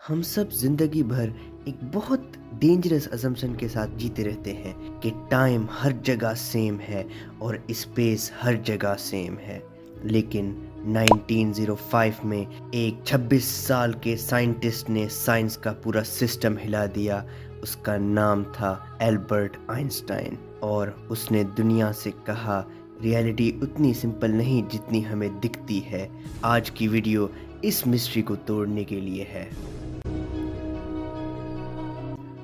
हम सब जिंदगी भर एक बहुत डेंजरस असम्पशन के साथ जीते रहते हैं कि टाइम हर जगह सेम है और स्पेस हर जगह सेम है। लेकिन 1905 में एक 26 साल के साइंटिस्ट ने साइंस का पूरा सिस्टम हिला दिया। उसका नाम था एल्बर्ट आइंस्टाइन और उसने दुनिया से कहा रियलिटी उतनी सिंपल नहीं जितनी हमें दिखती है। आज की वीडियो इस मिस्ट्री को तोड़ने के लिए है।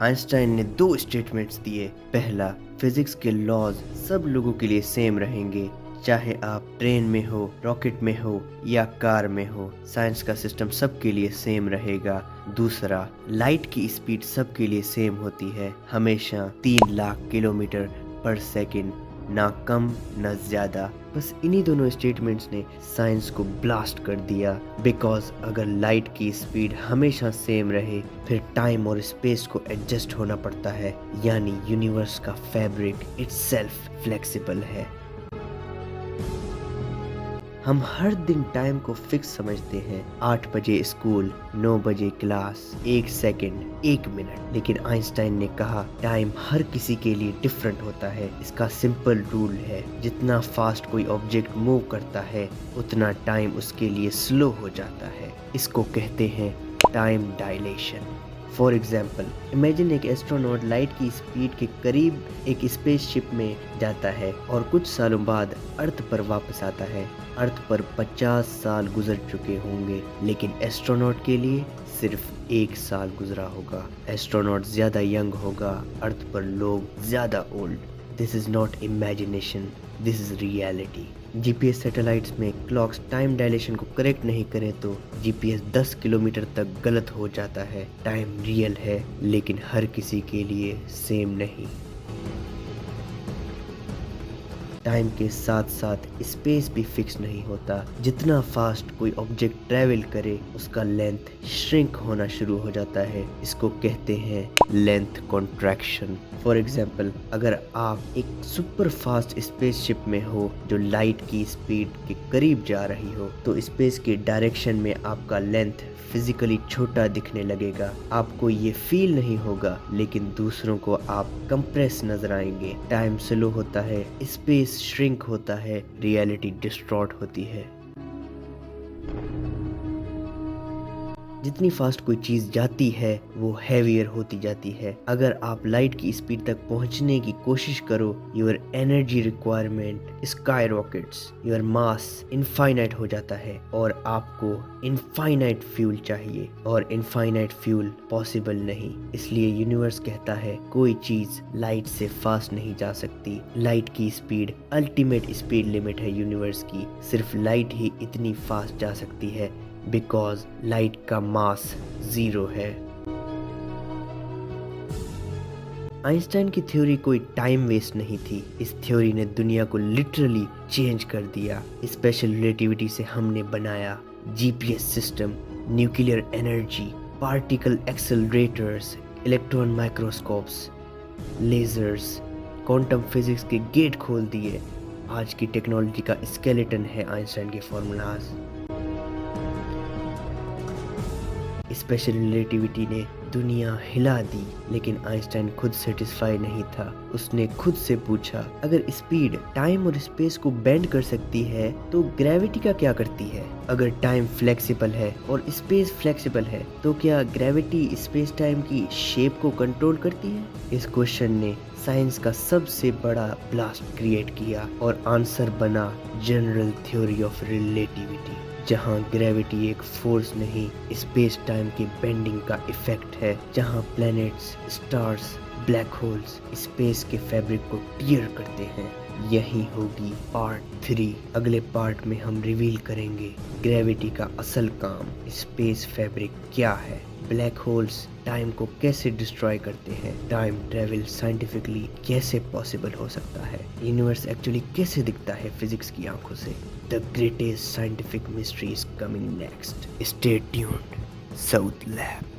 आइंस्टाइन ने दो स्टेटमेंट्स दिए। पहला, फिजिक्स के लॉज सब लोगों के लिए सेम रहेंगे, चाहे आप ट्रेन में हो, रॉकेट में हो या कार में हो, साइंस का सिस्टम सबके लिए सेम रहेगा। दूसरा, लाइट की स्पीड सबके लिए सेम होती है, हमेशा 3 लाख किलोमीटर पर सेकंड, ना कम ना ज्यादा। बस इन्हीं दोनों स्टेटमेंट्स ने साइंस को ब्लास्ट कर दिया। बिकॉज अगर लाइट की स्पीड हमेशा सेम रहे फिर टाइम और स्पेस को एडजस्ट होना पड़ता है, यानी यूनिवर्स का फैब्रिक इटसेल्फ फ्लेक्सिबल है। हम हर दिन टाइम को फिक्स समझते हैं, 8 बजे स्कूल, 9 बजे क्लास, 1 सेकंड, 1 मिनट। लेकिन आइंस्टाइन ने कहा टाइम हर किसी के लिए डिफरेंट होता है। इसका सिंपल रूल है, जितना फास्ट कोई ऑब्जेक्ट मूव करता है उतना टाइम उसके लिए स्लो हो जाता है। इसको कहते हैं time dilation. For example, imagine एक एस्ट्रोनॉट लाइट की स्पीड के करीब एक स्पेसशिप में जाता है और कुछ सालों बाद अर्थ पर वापस आता है। अर्थ पर 50 साल गुजर चुके होंगे, लेकिन एस्ट्रोनॉट के लिए सिर्फ 1 साल गुजरा होगा। एस्ट्रोनॉट ज्यादा यंग होगा, अर्थ पर लोग ज्यादा old. This is not imagination, this is reality. GPS satellites में क्लॉक्स टाइम डायलेशन को करेक्ट नहीं करें तो जीपीएस 10 किलोमीटर तक गलत हो जाता है। टाइम रियल है लेकिन हर किसी के लिए सेम नहीं। टाइम के साथ साथ स्पेस भी फिक्स नहीं होता। जितना फास्ट कोई ऑब्जेक्ट ट्रेवल करे उसका लेंथ श्रिंक होना शुरू हो जाता है। इसको कहते हैं लेंथ कॉन्ट्रैक्शन। फॉर एग्जाम्पल, अगर आप एक सुपर फास्ट स्पेसशिप में हो जो लाइट की स्पीड के करीब जा रही हो तो स्पेस के डायरेक्शन में आपका लेंथ फिजिकली छोटा दिखने लगेगा। आपको ये फील नहीं होगा लेकिन दूसरों को आप कंप्रेस नजर आएंगे। टाइम स्लो होता है, स्पेस श्रिंक होता है, रियलिटी डिस्टॉर्ट होती है। जितनी फास्ट कोई चीज जाती है वो हैवियर होती जाती है। अगर आप लाइट की स्पीड तक पहुंचने की कोशिश करो, your energy requirement sky rockets, your mass infinite हो जाता है और आपको इनफाइनाइट फ्यूल चाहिए और इनफाइनाइट फ्यूल पॉसिबल नहीं। इसलिए यूनिवर्स कहता है कोई चीज लाइट से फास्ट नहीं जा सकती। लाइट की स्पीड अल्टीमेट स्पीड लिमिट है यूनिवर्स की। सिर्फ लाइट ही इतनी फास्ट जा सकती है बिकॉज लाइट का मास 0 है। आइंस्टाइन की थ्योरी कोई टाइम वेस्ट नहीं थी। इस थ्योरी ने दुनिया को लिटरली चेंज कर दिया। स्पेशल रिलेटिविटी से हमने बनाया GPS system, nuclear energy, particle accelerators, electron microscopes, lasers, quantum physics के गेट खोल दिए। आज की टेक्नोलॉजी का स्केलेटन है आइंस्टाइन के फॉर्मूलाज। स्पेशल रिलेटिविटी ने दुनिया हिला दी, लेकिन आइंस्टाइन खुद सेटिस्फाई नहीं था। उसने खुद से पूछा, अगर स्पीड टाइम और स्पेस को बेंड कर सकती है तो ग्रेविटी का क्या करती है? अगर टाइम फ्लेक्सिबल है और स्पेस फ्लेक्सिबल है तो क्या ग्रेविटी स्पेस टाइम की शेप को कंट्रोल करती है? इस क्वेश्चन ने साइंस का सबसे बड़ा ब्लास्ट क्रिएट किया और आंसर बना जनरल थ्योरी ऑफ रिलेटिविटी, जहां ग्रेविटी एक फोर्स नहीं स्पेस टाइम के बेंडिंग का इफेक्ट है। जहां planets, stars, black holes space के फैब्रिक को टियर करते हैं। यही होगी पार्ट 3। अगले पार्ट में हम रिवील करेंगे ग्रेविटी का असल काम, स्पेस फैब्रिक क्या है, ब्लैक होल्स टाइम को कैसे डिस्ट्रॉय करते हैं, टाइम ट्रेवल साइंटिफिकली कैसे पॉसिबल हो सकता है, यूनिवर्स एक्चुअली कैसे दिखता है फिजिक्स की आंखों से। The greatest scientific mystery is coming next. Stay tuned, south lab.